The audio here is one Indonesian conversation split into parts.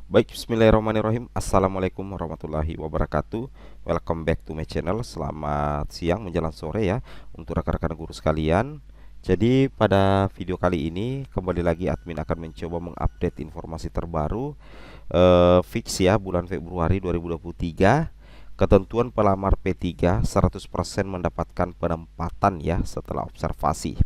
Baik, bismillahirrahmanirrahim. Assalamualaikum warahmatullahi wabarakatuh. Welcome back to my channel. Selamat siang menjelang sore ya untuk rekan-rekan guru sekalian. Jadi pada video kali ini kembali lagi admin akan mencoba mengupdate informasi terbaru fix ya bulan Februari 2023. Ketentuan pelamar P3 100% mendapatkan penempatan ya setelah observasi.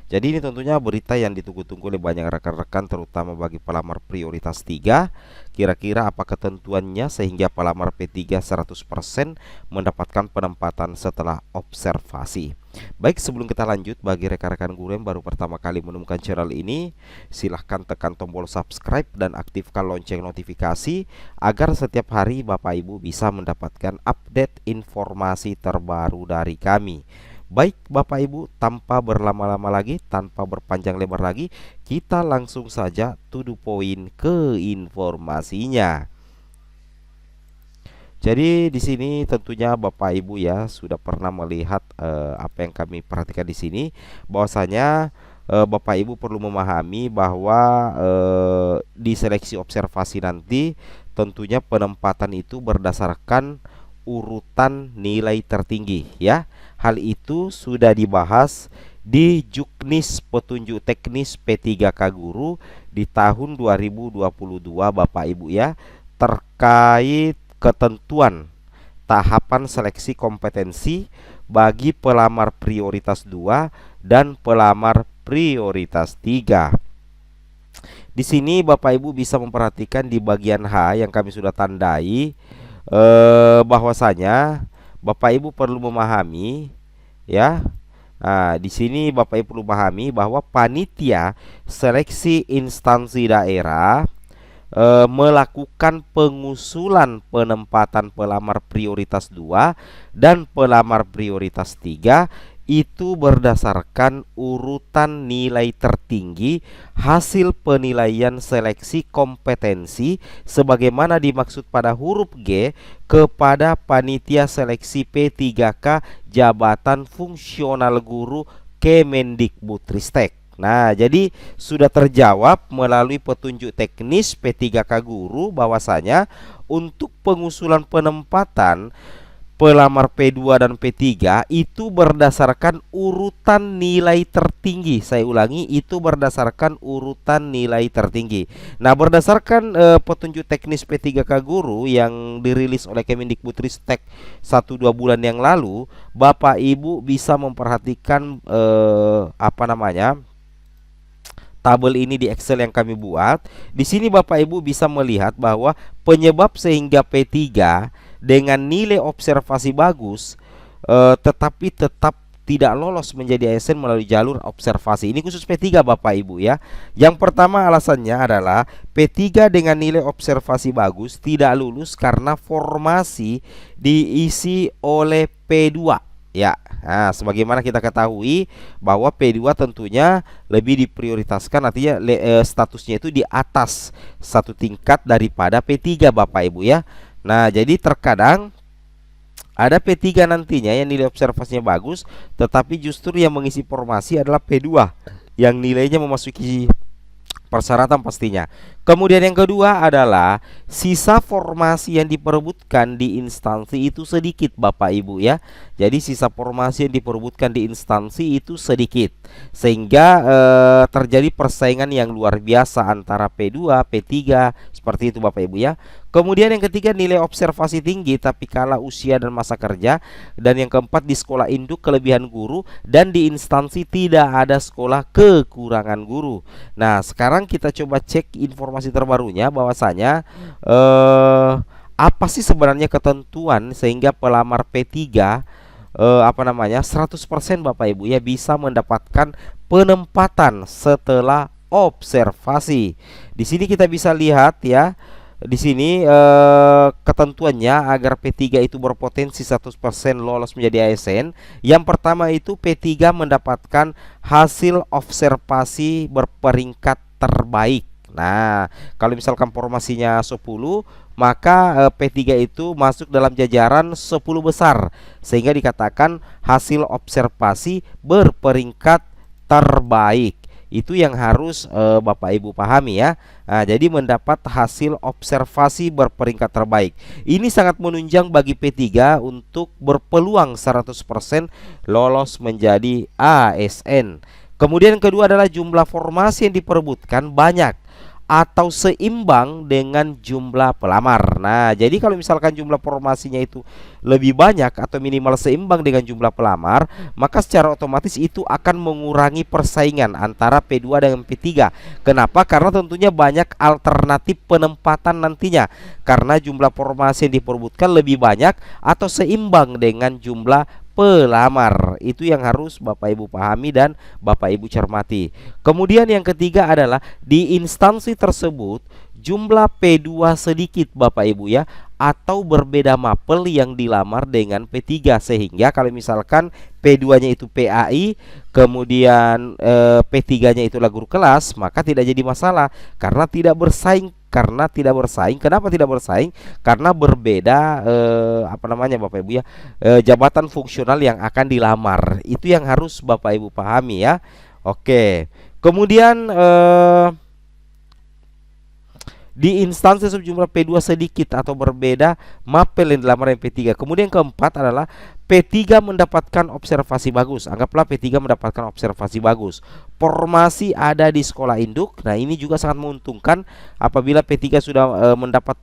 Jadi ini tentunya berita yang ditunggu-tunggu oleh banyak rekan-rekan, terutama bagi pelamar prioritas 3. Kira-kira apa ketentuannya sehingga pelamar P3 100% mendapatkan penempatan setelah observasi. Baik, sebelum kita lanjut, bagi rekan-rekan guru yang baru pertama kali menemukan channel ini, silahkan tekan tombol subscribe dan aktifkan lonceng notifikasi agar setiap hari Bapak Ibu bisa mendapatkan update informasi terbaru dari kami. Baik Bapak Ibu, tanpa berlama-lama lagi, tanpa berpanjang lebar lagi, kita langsung saja to the point ke informasinya. Jadi di sini tentunya Bapak Ibu ya sudah pernah melihat apa yang kami perhatikan di sini, bahwasanya Bapak Ibu perlu memahami bahwa di seleksi observasi nanti tentunya penempatan itu berdasarkan urutan nilai tertinggi ya. Hal itu sudah dibahas di Juknis Petunjuk Teknis P3K Guru di tahun 2022 Bapak Ibu ya, terkait ketentuan tahapan seleksi kompetensi bagi pelamar prioritas 2 dan pelamar prioritas 3. Di sini Bapak Ibu bisa memperhatikan di bagian H yang kami sudah tandai, bahwasanya Bapak Ibu perlu memahami ya. Nah, di sini Bapak Ibu perlu memahami bahwa panitia seleksi instansi daerah melakukan pengusulan penempatan pelamar prioritas 2 dan pelamar prioritas 3 itu berdasarkan urutan nilai tertinggi hasil penilaian seleksi kompetensi sebagaimana dimaksud pada huruf G kepada panitia seleksi P3K jabatan fungsional guru Kemendikbudristek. Nah, jadi sudah terjawab melalui petunjuk teknis P3K Guru bahwasanya untuk pengusulan penempatan pelamar P2 dan P3 itu berdasarkan urutan nilai tertinggi. Saya ulangi, itu berdasarkan urutan nilai tertinggi. Nah, berdasarkan petunjuk teknis P3K Guru yang dirilis oleh Kemendikbudristek 1-2 bulan yang lalu, Bapak Ibu bisa memperhatikan tabel ini di Excel yang kami buat. Di sini Bapak Ibu bisa melihat bahwa penyebab sehingga P3 dengan nilai observasi bagus tetapi tetap tidak lolos menjadi ASN melalui jalur observasi. Ini khusus P3 Bapak Ibu ya. Yang pertama alasannya adalah P3 dengan nilai observasi bagus tidak lulus karena formasi diisi oleh P2 ya. Nah, sebagaimana kita ketahui bahwa P2 tentunya lebih diprioritaskan, artinya statusnya itu di atas satu tingkat daripada P3 Bapak Ibu ya. Nah, jadi terkadang ada P3 nantinya yang nilai observasinya bagus, tetapi justru yang mengisi formasi adalah P2 yang nilainya memasuki persyaratan pastinya. Kemudian yang kedua adalah sisa formasi yang diperebutkan di instansi itu sedikit Bapak Ibu ya. Jadi sisa formasi yang diperebutkan di instansi itu sedikit sehingga terjadi persaingan yang luar biasa antara P2, P3 seperti itu Bapak Ibu ya. Kemudian yang ketiga nilai observasi tinggi tapi kalah usia dan masa kerja. Dan yang keempat di sekolah induk kelebihan guru dan di instansi tidak ada sekolah kekurangan guru. Nah, sekarang kita coba cek informasi terbarunya bahwasanya apa sih sebenarnya ketentuan sehingga pelamar P3 100% Bapak Ibu ya bisa mendapatkan penempatan setelah observasi. Di sini kita bisa lihat ya. Di sini ketentuannya agar P3 itu berpotensi 100% lolos menjadi ASN. Yang pertama itu P3 mendapatkan hasil observasi berperingkat terbaik. Nah, kalau misalkan formasinya 10, maka P3 itu masuk dalam jajaran 10 besar sehingga dikatakan hasil observasi berperingkat terbaik. Itu yang harus Bapak Ibu pahami ya. Nah, jadi mendapat hasil observasi berperingkat terbaik. Ini sangat menunjang bagi P3 untuk berpeluang 100% lolos menjadi ASN. Kemudian yang kedua adalah jumlah formasi yang diperebutkan banyak atau seimbang dengan jumlah pelamar. Nah, jadi kalau misalkan jumlah formasinya itu lebih banyak atau minimal seimbang dengan jumlah pelamar, maka secara otomatis itu akan mengurangi persaingan antara P2 dengan P3. Kenapa? Karena tentunya banyak alternatif penempatan nantinya, karena jumlah formasi yang diperebutkan lebih banyak atau seimbang dengan jumlah pelamar. Itu yang harus Bapak Ibu pahami dan Bapak Ibu cermati. Kemudian yang ketiga adalah di instansi tersebut jumlah P2 sedikit Bapak Ibu ya, atau berbeda mapel yang dilamar dengan P3, sehingga kalau misalkan P2-nya itu PAI, kemudian P3-nya itulah guru kelas, maka tidak jadi masalah karena tidak bersaing. Kenapa tidak bersaing? Karena berbeda apa namanya Bapak Ibu ya, jabatan fungsional yang akan dilamar. Itu yang harus Bapak Ibu pahami ya. Oke. Kemudian di instansi sejumlah P2 sedikit atau berbeda mapel yang dilamar P3. Kemudian keempat adalah P3 mendapatkan observasi bagus. Anggaplah P3 mendapatkan observasi bagus. Formasi ada di sekolah induk. Nah, ini juga sangat menguntungkan apabila P3 sudah mendapat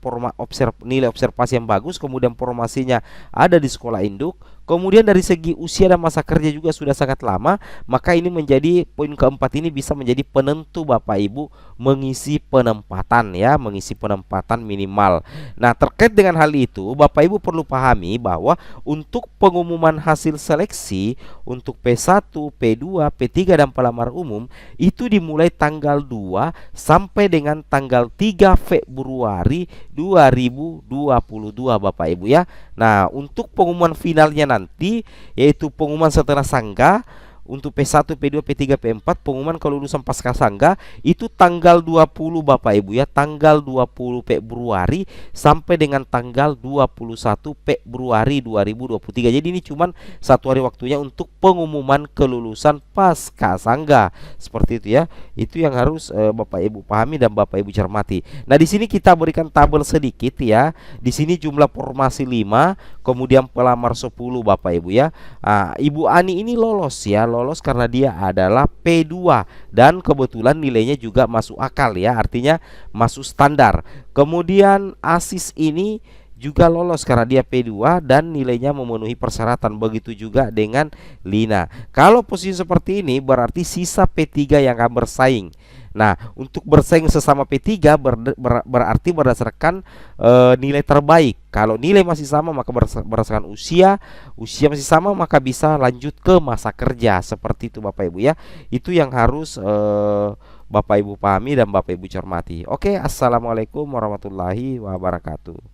nilai observasi yang bagus, kemudian formasinya ada di sekolah induk. Kemudian dari segi usia dan masa kerja juga sudah sangat lama, maka ini menjadi poin keempat, ini bisa menjadi penentu Bapak Ibu mengisi penempatan ya, mengisi penempatan minimal. Nah, terkait dengan hal itu Bapak Ibu perlu pahami bahwa untuk pengumuman hasil seleksi untuk P1, P2, P3 dan pelamar umum itu dimulai tanggal 2 sampai dengan tanggal 3 Februari 2022 Bapak Ibu ya. Nah, untuk pengumuman finalnya nanti yaitu pengumuman setelah sangga untuk P1, P2, P3, P4, pengumuman kelulusan pasca sangga itu tanggal 20 Bapak Ibu ya, tanggal 20 Februari sampai dengan tanggal 21 Februari 2023. Jadi ini cuman 1 hari waktunya untuk pengumuman kelulusan pasca sangga. Seperti itu ya. Itu yang harus Bapak Ibu pahami dan Bapak Ibu cermati. Nah, di sini kita berikan tabel sedikit ya. Di sini jumlah formasi 5, kemudian pelamar 10 Bapak Ibu ya. Ibu Ani ini lolos ya, lolos karena dia adalah P2 dan kebetulan nilainya juga masuk akal ya, artinya masuk standar. Kemudian Asis ini juga lolos karena dia P2 dan nilainya memenuhi persyaratan. Begitu juga dengan Lina. Kalau posisi seperti ini berarti sisa P3 yang akan bersaing. Nah, untuk bersaing sesama P3 berarti berdasarkan nilai terbaik. Kalau nilai masih sama maka berdasarkan usia masih sama maka bisa lanjut ke masa kerja. Seperti itu Bapak Ibu ya. Itu yang harus Bapak Ibu pahami dan Bapak Ibu cermati. Oke, assalamualaikum warahmatullahi wabarakatuh.